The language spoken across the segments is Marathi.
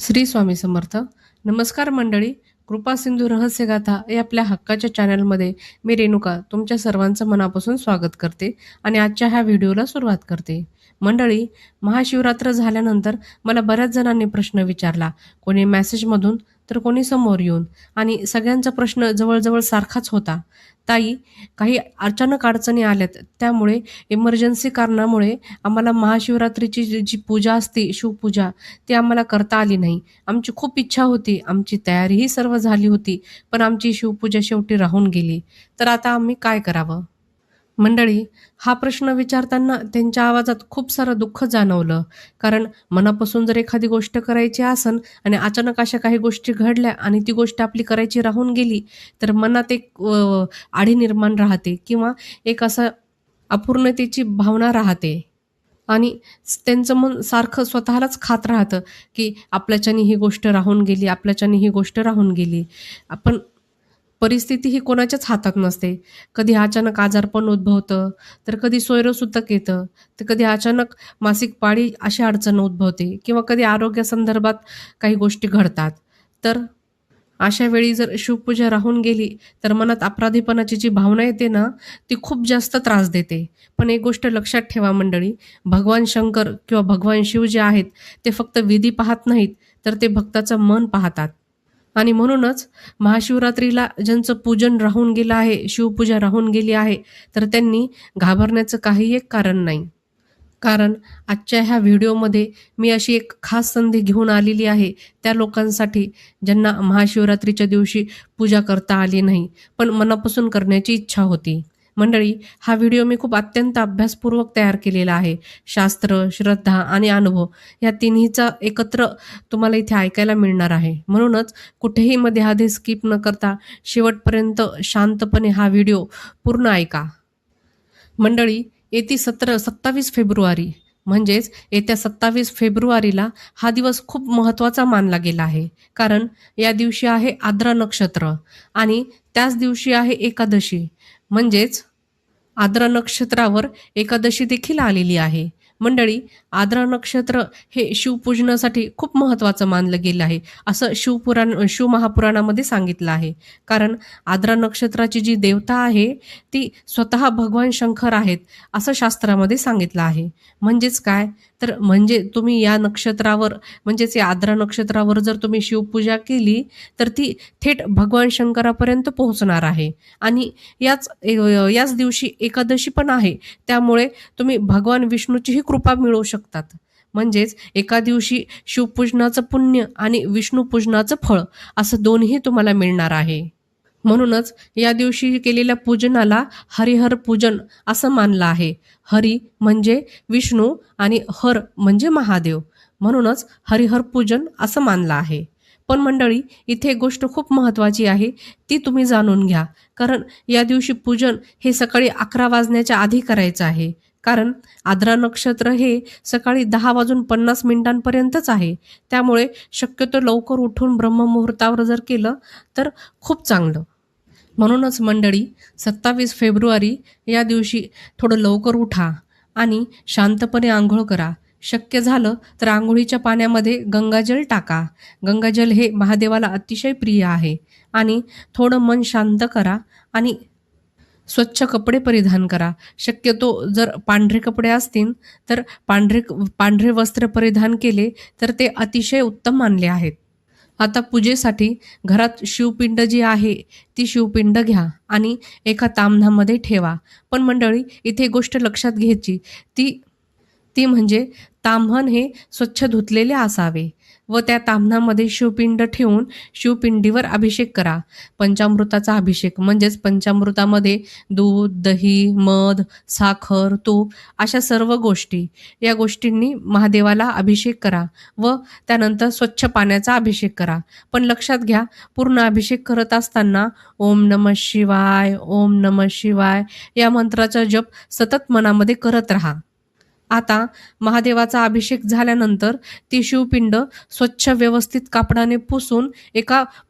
श्री स्वामी समर्थ. नमस्कार मंडळी. कृपा सिंधू रहस्यगाथा या आपल्या हक्काच्या चॅनलमध्ये मी रेणुका तुमच्या सर्वांचं मनापासून स्वागत करते आणि आजच्या ह्या व्हिडिओला सुरुवात करते. मंडळी, महाशिवरात्र झाल्यानंतर मला बऱ्याच जणांनी प्रश्न विचारला, कोणी मेसेजमधून तर कोणी समोर येऊन, आणि सगळ्यांचा प्रश्न जवळजवळ सारखाच होता. ताई, काही अचानक अडचणी आल्यात, त्यामुळे इमर्जन्सी कारणामुळे आम्हाला महाशिवरात्रीची जी जी पूजा असते, शिवपूजा, ती आम्हाला करता आली नाही. आमची खूप इच्छा होती, आमची तयारीही सर्व झाली होती, पण आमची शिवपूजा शेवटी राहून गेली. तर आता आम्ही काय करावं? मंडळी, हा प्रश्न विचारताना त्यांच्या आवाजात खूप सारं दुःख जाणवलं. कारण मनापासून जर एखादी गोष्ट करायची असेल आणि अचानक अशा काही गोष्टी घडल्या आणि ती गोष्ट आपली करायची राहून गेली, तर मनात एक आढी निर्माण राहते किंवा एक असं अपूर्णतेची भावना राहते. आणि त्यांचं मन सारखं स्वतःलाच खात राहतं, की आपल्याच्यानी ही गोष्ट राहून गेली, आपल्याच्यानी ही गोष्ट राहून गेली. आपण परिस्थिती ही कोणाच्याच हातात नसते. कधी अचानक आजारपण उद्भवतं, तर कधी सोयरंसुतक येतं, तर कधी अचानक मासिक पाळी अशी अडचण उद्भवते किंवा कधी आरोग्यासंदर्भात काही गोष्टी घडतात. तर अशा वेळी जर शिवपूजा राहून गेली, तर मनात अपराधीपणाची जी भावना येते ना, ती खूप जास्त त्रास देते. पण एक गोष्ट लक्षात ठेवा मंडळी, भगवान शंकर किंवा भगवान शिव जे आहेत, ते फक्त विधी पाहत नाहीत, तर ते भक्ताचं मन पाहतात. आणि म्हणूनच महाशिवरात्रीला ज्यांचं पूजन राहून गेलं आहे, शिवपूजा राहून गेली आहे, तर त्यांनी घाबरण्याचं काही एक कारण नाही. कारण आजच्या ह्या व्हिडिओमध्ये मी अशी एक खास संधी घेऊन आलेली आहे, त्या लोकांसाठी ज्यांना महाशिवरात्रीच्या दिवशी पूजा करता आली नाही, पण मनापासून करण्याची इच्छा होती. मंडळी, हा व्हिडिओ मी खूप अत्यंत अभ्यासपूर्वक तयार केलेला आहे. शास्त्र, श्रद्धा आणि अनुभव या तिन्हीचा एकत्र तुम्हाला इथे ऐकायला मिळणार आहे. म्हणूनच कुठेही मध्ये स्किप न करता शेवटपर्यंत शांतपणे हा व्हिडिओ पूर्ण ऐका. मंडळी, येती 27 फेब्रुवारी म्हणजेच येत्या 27 फेब्रुवारीला हा दिवस खूप महत्त्वाचा मानला गेला आहे. कारण या दिवशी आहे आद्रा नक्षत्र आणि त्याच दिवशी आहे एकादशी. म्हणजेच आद्रा नक्षत्रावर एकादशी देखील आलेली आहे. मंडळी, आद्रा नक्षत्र हे शिवपूजनासाठी खूप महत्त्वाचं मानलं गेलं आहे, असं शिवमहापुराणामध्ये सांगितलं आहे. कारण आद्रा नक्षत्राची जी देवता आहे, ती स्वतः भगवान शंकर आहेत, असं शास्त्रामध्ये सांगितलं आहे. म्हणजेच काय? तर म्हणजे तुम्ही या नक्षत्रावर, म्हणजेच या आद्रा नक्षत्रावर जर तुम्ही शिवपूजा केली, तर ती थेट भगवान शंकरापर्यंत पोहोचणार आहे. आणि याच दिवशी एकादशी पण आहे. त्यामुळे तुम्ही भगवान विष्णूचीही कृपा मिळवू शकतात. म्हणजेच एका दिवशी शिवपूजनाचं पुण्य आणि विष्णू पूजनाचं फळ असं दोन्ही तुम्हाला मिळणार आहे. म्हणूनच या दिवशी केलेल्या पूजनाला हरिहर पूजन असं मानलं आहे. हरी म्हणजे विष्णू आणि हर म्हणजे महादेव. म्हणूनच हरिहर पूजन असं मानलं आहे. पण मंडळी, इथे एक गोष्ट खूप महत्त्वाची आहे, ती तुम्ही जाणून घ्या. कारण या दिवशी पूजन हे सकाळी 11 वाजण्याच्या आधी करायचं आहे. कारण आद्रा नक्षत्र हे सकाळी 10 वाजून 50 मिनिटांपर्यंतच आहे. त्यामुळे शक्यतो लवकर उठून ब्रह्ममुहूर्तावर जर केलं तर खूप चांगलं. म्हणूनच मंडळी, 27 फेब्रुवारी या दिवशी थोडं लवकर उठा आणि शांतपणे अंघोळ करा. शक्य झालं तर अंघोळीच्या पाण्यामध्ये गंगाजल टाका. गंगाजल हे महादेवाला अतिशय प्रिय आहे. आणि थोडं मन शांत करा आणि स्वच्छ कपडे परिधान करा. शक्यतो जर पांढरे कपडे असतील तर पांढरे वस्त्र परिधान केले तर ते अतिशय उत्तम मानले आहेत. आता पूजेसाठी घरात शिवपिंड जी आहे, ती शिवपिंड घ्या आणि एका ताम्हणामध्ये ठेवा. पण मंडळी, इथे एक गोष्ट लक्षात घ्यायची, ती ती म्हणजे ताम्हण हे स्वच्छ धुतलेले असावे व त्या ताम्हणामध्ये शिवपिंड ठेवून शिवपिंडीवर अभिषेक करा. पंचामृताचा अभिषेक म्हणजेच पंचामृतामध्ये दूध, दही, मध, साखर, तूप अशा सर्व गोष्टी, या गोष्टींनी महादेवाला अभिषेक करा व त्यानंतर स्वच्छ पाण्याचा अभिषेक करा. पण लक्षात घ्या, पूर्ण अभिषेक करत असताना ओम नमः शिवाय, ओम नमः शिवाय या मंत्राचा जप सतत मनामध्ये करत राहा. आता महादेवाचा अभिषेक झाल्यानंतर ती शिवपिंड स्वच्छ व्यवस्थित कापडाने पुसून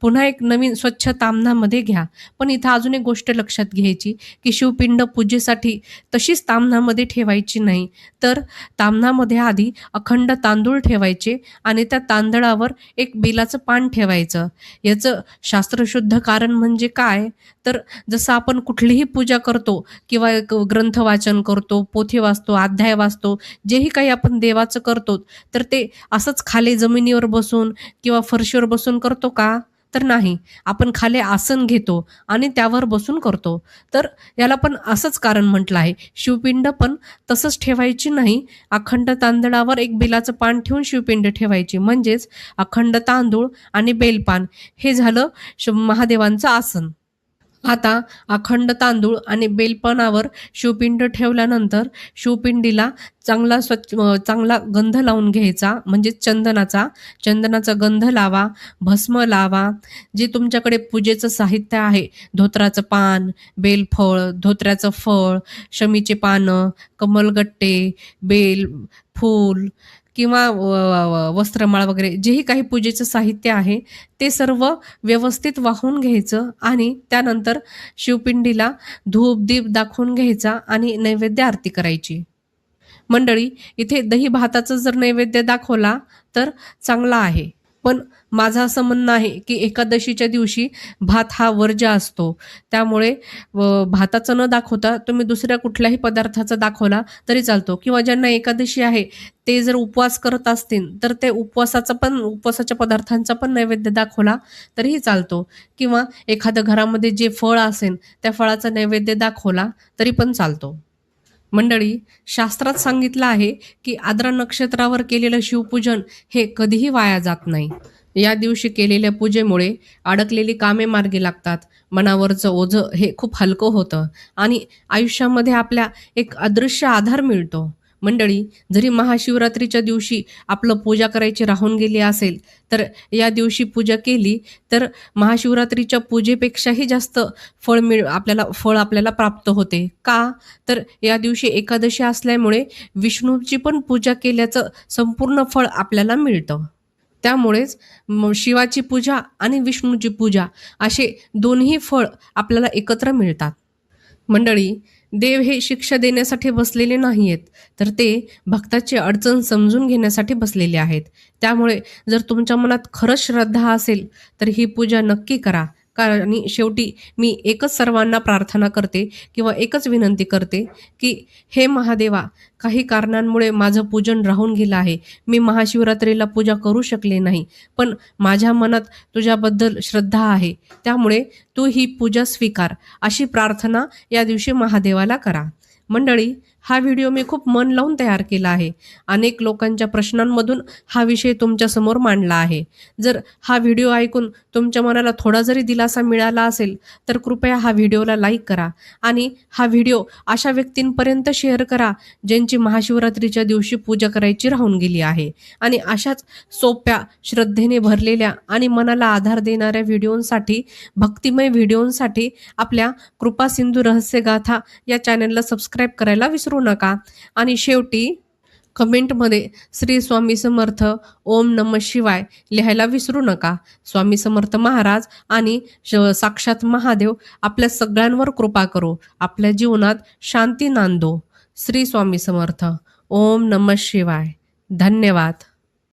पुन्हा एक नवीन स्वच्छ ताम्हणामध्ये घ्या. पण इथं अजून एक गोष्ट लक्षात घ्यायची की शिवपिंड पूजेसाठी तशीच ताम्हणामध्ये ठेवायची नाही, तर ताम्हणामध्ये आधी अखंड तांदूळ ठेवायचे आणि त्या तांदळावर एक बेलाचं पान ठेवायचं. याचं शास्त्रशुद्ध कारण म्हणजे काय, तर जसं आपण कुठलीही पूजा करतो किंवा एक ग्रंथ वाचन करतो, पोथी वाचतो, अध्याय वाचतो, जेही काही आपण देवाचं करतो, तर ते असंच खाली जमिनीवर बसून किंवा फरशीवर बसून करतो का? तर नाही. आपण खाली आसन घेतो आणि त्यावर बसून करतो. तर याला पण असंच कारण म्हटलं आहे. शिवपिंड पण तसंच ठेवायची नाही. अखंड तांदळावर एक बेलाचं पान ठेवून शिवपिंड ठेवायची. म्हणजेच अखंड तांदूळ आणि बेलपान हे झालं महादेवांचं आसन. आता अखंड तांदूळ आणि बेलपानावर शिवपिंड ठेवल्यानंतर शिवपिंडीला चांगला गंध लावून घ्यायचा, म्हणजे चंदनाचा गंध लावा, भस्म लावा. जे तुमच्याकडे पूजेचं साहित्य आहे, धोत्राचं पान, बेलफळ, धोत्र्याचं फळ, शमीचे पानं, कमलगट्टे, बेल, फूल किंवा वस्त्रमाळ वगैरे जेही काही पूजेचं साहित्य आहे ते सर्व व्यवस्थित वाहून घ्यायचं आणि त्यानंतर शिवपिंडीला धूप दीप दाखवून घ्यायचा आणि नैवेद्य आरती करायची. मंडळी, इथे दही भाताचा जर नैवेद्य दाखवला तर चांगला आहे. पण माझं असं म्हणणं आहे की एकादशीच्या दिवशी भात हा वर्ज्य असतो. त्यामुळे भाताचं न दाखवता तुम्ही दुसऱ्या कुठल्याही पदार्थाचा दाखवला तरी चालतो, किंवा ज्यांना एकादशी आहे ते जर उपवास करत असतील तर ते उपवासाच्या पदार्थांचा पण नैवेद्य दाखवला तरीही चालतो, किंवा एखाद्या घरामध्ये जे फळ असेल त्या फळाचा नैवेद्य दाखवला तरी पण चालतो. मंडळी, शास्त्रात सांगितलं आहे की आद्रा नक्षत्रावर केलेलं शिवपूजन हे कधीही वाया जात नाही. या दिवशी केलेल्या पूजेमुळे अडकलेली कामे मार्गी लागतात, मनावरचं ओझं हे खूप हलकं होतं आणि आयुष्यामध्ये आपल्या एक अदृश्य आधार मिळतो. मंडळी, जरी महाशिवरात्रीच्या दिवशी आपलं पूजा करायची राहून गेली असेल तर या दिवशी पूजा केली तर महाशिवरात्रीच्या पूजेपेक्षाही जास्त फळ आपल्याला प्राप्त होते. का? तर या दिवशी एकादशी असल्यामुळे विष्णूची पण पूजा केल्याचं संपूर्ण फळ आपल्याला मिळतं. त्यामुळेच शिवाची पूजा आणि विष्णूची पूजा असे दोन्ही फळ आपल्याला एकत्र मिळतात. मंडळी, देव हे शिक्षा देण्यासाठी बसलेले नाहीयेत, तर ते भक्ताची अडचण समजून घेण्यासाठी बसलेले आहेत. त्यामुळे जर तुमच्या मनात खरंच श्रद्धा असेल तर ही पूजा नक्की करा. आणि शेवटी मी एकच सर्वांना प्रार्थना करते किंवा एकच विनंती करते की हे महादेवा, काही कारणांमुळे माझं पूजन राहून गेलं आहे, मी महाशिवरात्रीला पूजा करू शकले नाही, पण माझ्या मनात तुझ्याबद्दल श्रद्धा आहे, त्यामुळे तू ही पूजा स्वीकार, अशी प्रार्थना या दिवशी महादेवाला करा. मंडळी, हा व्हिडिओ मी खूप मन लावून तयार केला आहे. अनेक लोकांच्या प्रश्नांमधून हा विषय तुमच्यासमोर मांडला आहे. जर हा व्हिडिओ ऐकून तुमच्या मनाला थोडा जरी दिलासा मिळाला असेल तर कृपया हा व्हिडिओला लाईक करा आणि हा व्हिडिओ अशा व्यक्तींपर्यंत शेअर करा ज्यांची महाशिवरात्रीच्या दिवशी पूजा करायची राहून गेली आहे. आणि अशाच सोप्या, श्रद्धेने भरलेल्या आणि मनाला आधार देणाऱ्या व्हिडिओंसाठी, भक्तिमय व्हिडिओंसाठी आपल्या कृपा सिंधू रहस्यगाथा या चॅनलला सबस्क्राईब करायला विसरू नका. आणि शेवटी कमेंटमध्ये श्री स्वामी समर्थ, ओम नमः शिवाय लिहायला विसरू नका. स्वामी समर्थ महाराज आणि साक्षात महादेव आपल्या सगळ्यांवर कृपा करो, आपल्या जीवनात शांती नांदो. श्री स्वामी समर्थ. ओम नमः शिवाय. धन्यवाद.